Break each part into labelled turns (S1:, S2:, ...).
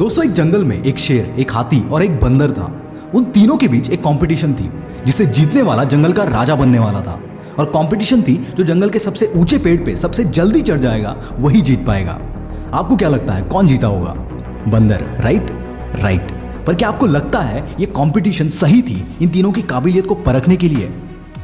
S1: दोस्तों, एक जंगल में एक शेर, एक हाथी और एक बंदर था। उन तीनों के बीच एक कंपटीशन थी जिसे जीतने वाला जंगल का राजा बनने वाला था। और कंपटीशन थी जो जंगल के सबसे ऊंचे पेड़ पे सबसे जल्दी चढ़ जाएगा वही जीत पाएगा। आपको क्या लगता है कौन जीता होगा? बंदर, राइट। पर क्या आपको लगता है ये कंपटीशन सही थी इन तीनों की काबिलियत को परखने के लिए?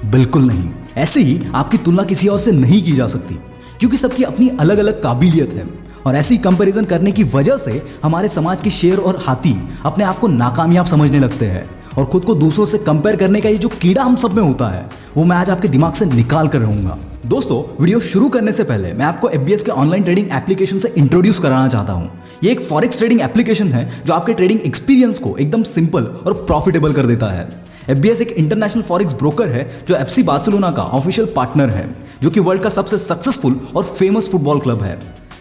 S1: बिल्कुल नहीं। ऐसे ही आपकी तुलना किसी और से नहीं की जा सकती क्योंकि सबकी अपनी अलग अलग काबिलियत है। और ऐसी कंपैरिजन करने की वजह से हमारे समाज के शेर और हाथी अपने आप को नाकामयाब समझने लगते हैं और खुद को दूसरों से कंपेयर करने का ये जो कीड़ा हम सब में होता है वो मैं आज आपके दिमाग से निकाल कर रहूंगा। दोस्तों, वीडियो शुरू करने से पहले मैं आपको FBS के ऑनलाइन ट्रेडिंग एप्लीकेशन से इंट्रोड्यूस कराना चाहता हूँ। ये एक फॉरेक्स ट्रेडिंग एप्लीकेशन है जो आपके ट्रेडिंग एक्सपीरियंस को एकदम सिंपल और प्रॉफिटेबल कर देता है। FBS एक इंटरनेशनल फॉरेक्स ब्रोकर है जो FC बार्सिलोना का ऑफिशियल पार्टनर है, जो कि वर्ल्ड का सबसे सक्सेसफुल और फेमस फुटबॉल क्लब है।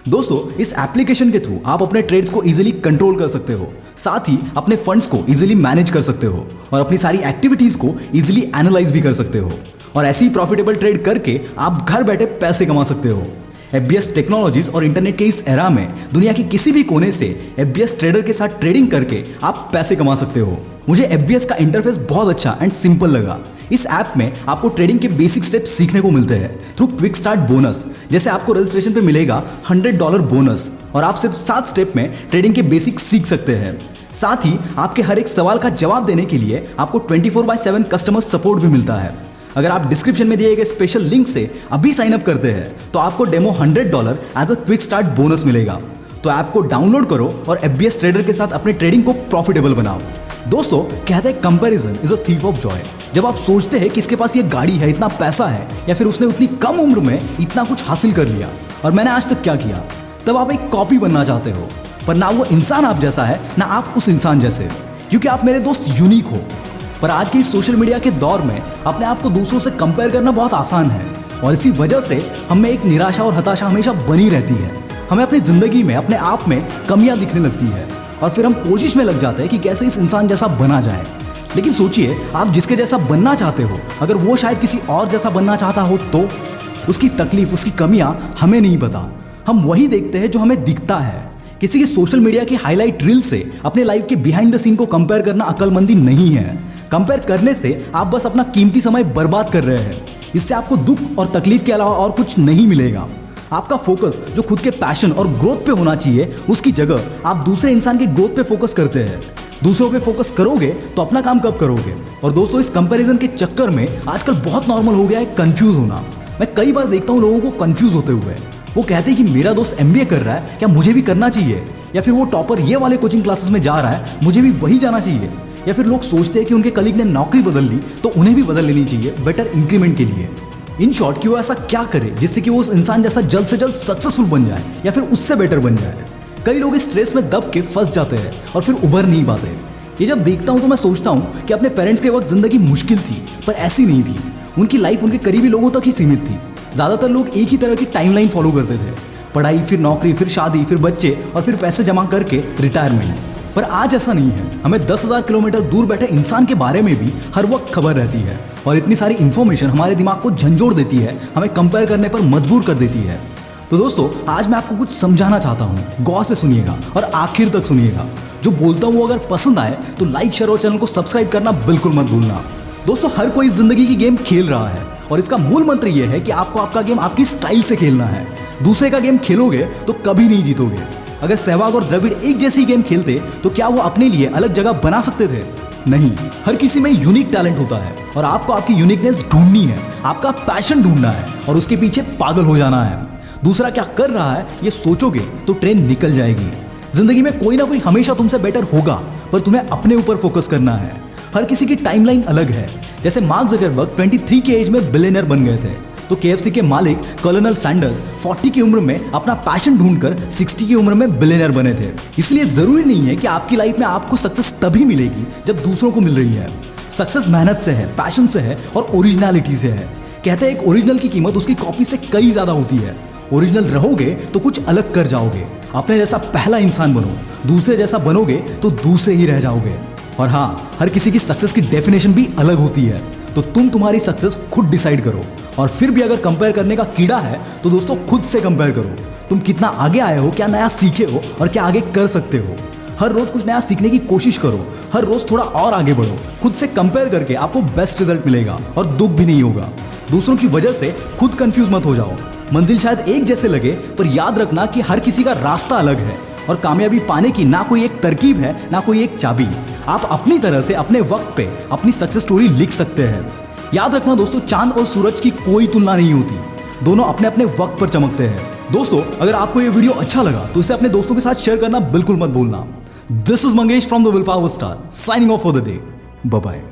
S1: दोस्तों, इस एप्लीकेशन के थ्रू आप अपने ट्रेड्स को इजीली कंट्रोल कर सकते हो, साथ ही अपने फंड्स को इजीली मैनेज कर सकते हो और अपनी सारी एक्टिविटीज को इजीली एनालाइज भी कर सकते हो। और ऐसी प्रॉफिटेबल ट्रेड करके आप घर बैठे पैसे कमा सकते हो। FBS टेक्नोलॉजीज और इंटरनेट के इस एरा में दुनिया के किसी भी कोने से FBS ट्रेडर के साथ ट्रेडिंग करके आप पैसे कमा सकते हो। मुझे FBS का इंटरफेस बहुत अच्छा एंड सिंपल लगा। इस ऐप में आपको ट्रेडिंग के बेसिक स्टेप्स सीखने को मिलते हैं थ्रू क्विक स्टार्ट बोनस। जैसे आपको रजिस्ट्रेशन पे मिलेगा $100 बोनस और आप सिर्फ 7 स्टेप में ट्रेडिंग के बेसिक सीख सकते हैं। साथ ही आपके हर एक सवाल का जवाब देने के लिए आपको 24/7 कस्टमर सपोर्ट भी मिलता है। अगर आप डिस्क्रिप्शन में दिए गए स्पेशल लिंक से अभी साइन अप करते हैं तो आपको demo $100 as a quick start bonus मिलेगा। तो ऐप को डाउनलोड करो और FBS ट्रेडर के साथ अपने ट्रेडिंग को प्रॉफिटेबल बनाओ। दोस्तों, कहते हैं comparison is a thief of Joy. जब आप सोचते हैं कि इसके पास ये गाड़ी है, इतना पैसा है, या फिर उसने उतनी कम उम्र में इतना कुछ हासिल कर लिया और मैंने आज तक क्या किया, तब आप एक कॉपी बनना चाहते हो। पर ना वो इंसान आप जैसा है ना आप उस इंसान जैसे, क्योंकि आप मेरे दोस्त यूनिक हो। पर आज के इस सोशल मीडिया के दौर में अपने आप को दूसरों से कंपेयर करना बहुत आसान है और इसी वजह से हमें एक निराशा और हताशा हमेशा बनी रहती है। हमें अपनी जिंदगी में अपने आप में कमियां दिखने लगती है और फिर हम कोशिश में लग जाते हैं कि कैसे इस इंसान जैसा बना जाए। लेकिन सोचिए, आप जिसके जैसा बनना चाहते हो, अगर वो शायद किसी और जैसा बनना चाहता हो तो उसकी तकलीफ, उसकी कमियां हमें नहीं पता। हम वही देखते हैं जो हमें दिखता है। किसी की सोशल मीडिया की हाईलाइट रील से अपने लाइफ के बिहाइंड द सीन को कंपेयर करना अक्लमंदी नहीं है। कंपेयर करने से आप बस अपना कीमती समय बर्बाद कर रहे हैं। इससे आपको दुख और तकलीफ के अलावा और कुछ नहीं मिलेगा। आपका फोकस जो खुद के पैशन और ग्रोथ पे होना चाहिए, उसकी जगह आप दूसरे इंसान के ग्रोथ पे फोकस करते हैं। दूसरों पे फोकस करोगे तो अपना काम कब करोगे? और दोस्तों, इस कंपैरिजन के चक्कर में आजकल बहुत नॉर्मल हो गया है कंफ्यूज होना। मैं कई बार देखता हूँ लोगों को कंफ्यूज होते हुए। वो कहते हैं कि मेरा दोस्त MBA कर रहा है, क्या मुझे भी करना चाहिए? या फिर वो टॉपर ये वाले कोचिंग क्लासेस में जा रहा है, मुझे भी वही जाना चाहिए? या फिर लोग सोचते हैं कि उनके कलीग ने नौकरी बदल ली तो उन्हें भी बदल लेनी चाहिए बेटर इंक्रीमेंट के लिए। इन शॉर्ट, कि वो ऐसा क्या करे जिससे कि वो उस इंसान जैसा जल्द से जल्द सक्सेसफुल बन जाए या फिर उससे बेटर बन जाए। कई लोग इस स्ट्रेस में दब के फंस जाते हैं और फिर उभर नहीं पाते। ये जब देखता हूँ तो मैं सोचता हूँ कि अपने पेरेंट्स के वक्त जिंदगी मुश्किल थी, पर ऐसी नहीं थी। उनकी लाइफ उनके करीबी लोगों तक ही सीमित थी। ज़्यादातर लोग एक ही तरह की टाइमलाइन फॉलो करते थे, पढ़ाई, फिर नौकरी, फिर शादी, फिर बच्चे और फिर पैसे जमा करके रिटायरमेंट। पर आज ऐसा नहीं है। हमें 10,000 किलोमीटर दूर बैठे इंसान के बारे में भी हर वक्त खबर रहती है और इतनी सारी इंफॉर्मेशन हमारे दिमाग को झंझोड़ देती है, हमें कंपेयर करने पर मजबूर कर देती है। तो दोस्तों, आज मैं आपको कुछ समझाना चाहता हूँ। गौर से सुनिएगा और आखिर तक सुनिएगा। जो बोलता हूँ वो अगर पसंद आए तो लाइक, शेयर और चैनल को सब्सक्राइब करना बिल्कुल मत भूलना। दोस्तों, हर कोई जिंदगी की गेम खेल रहा है और इसका मूल मंत्र यह है कि आपको आपका गेम आपकी स्टाइल से खेलना है। दूसरे का गेम खेलोगे तो कभी नहीं जीतोगे। अगर सहवाग और द्रविड़ एक जैसी गेम खेलते तो क्या वो अपने लिए अलग जगह बना सकते थे? नहीं। हर किसी में यूनिक टैलेंट होता है और आपको आपकी यूनिकनेस ढूंढनी है, आपका पैशन ढूंढना है और उसके पीछे पागल हो जाना है। दूसरा क्या कर रहा है ये सोचोगे तो ट्रेन निकल जाएगी। जिंदगी में कोई ना कोई हमेशा तुमसे बेटर होगा, पर तुम्हें अपने ऊपर फोकस करना है। हर किसी की टाइमलाइन अलग है। जैसे मार्क ज़करबर्ग 23 की एज में बिलियनर बन गए थे, तो KFC के मालिक कर्नल सैंडर्स 40 की उम्र में अपना पैशन ढूंढकर 60 की उम्र में बिलियनर बने थे। इसलिए जरूरी नहीं है कि आपकी लाइफ में आपको सक्सेस तभी मिलेगी जब दूसरों को मिल रही है। सक्सेस मेहनत से है, पैशन से है और ओरिजिनलिटी से है। कहते हैं एक ओरिजिनल की कीमत उसकी कॉपी से कई ज्यादा होती है। ओरिजिनल रहोगे तो कुछ अलग कर जाओगे। अपने जैसा पहला इंसान बनो। दूसरे जैसा बनोगे तो दूसरे ही रह जाओगे। और हाँ, हर किसी की सक्सेस की डेफिनेशन भी अलग होती है, तो तुम तुम्हारी सक्सेस खुद डिसाइड करो। और फिर भी अगर कंपेयर करने का कीड़ा है तो दोस्तों खुद से कंपेयर करो। तुम कितना आगे आए हो, क्या नया सीखे हो और क्या आगे कर सकते हो। हर रोज कुछ नया सीखने की कोशिश करो, हर रोज थोड़ा और आगे बढ़ो, खुद से कंपेयर करके आपको बेस्ट रिजल्ट मिलेगा और दुख भी नहीं होगा। दूसरों की वजह से खुद कंफ्यूज मत हो जाओ। मंजिल शायद एक जैसे लगे, पर याद रखना कि हर किसी का रास्ता अलग है और कामयाबी पाने की ना कोई एक तरकीब है, ना कोई एक चाबी। आप अपनी तरह से अपने वक्त पे अपनी सक्सेस स्टोरी लिख सकते हैं। याद रखना दोस्तों, चांद और सूरज की कोई तुलना नहीं होती, दोनों अपने अपने वक्त पर चमकते हैं। दोस्तों, अगर आपको ये वीडियो अच्छा लगा तो इसे अपने दोस्तों के साथ शेयर करना बिल्कुल मत भूलना। This is Mangesh from the will power star, signing off for the day. Bye bye.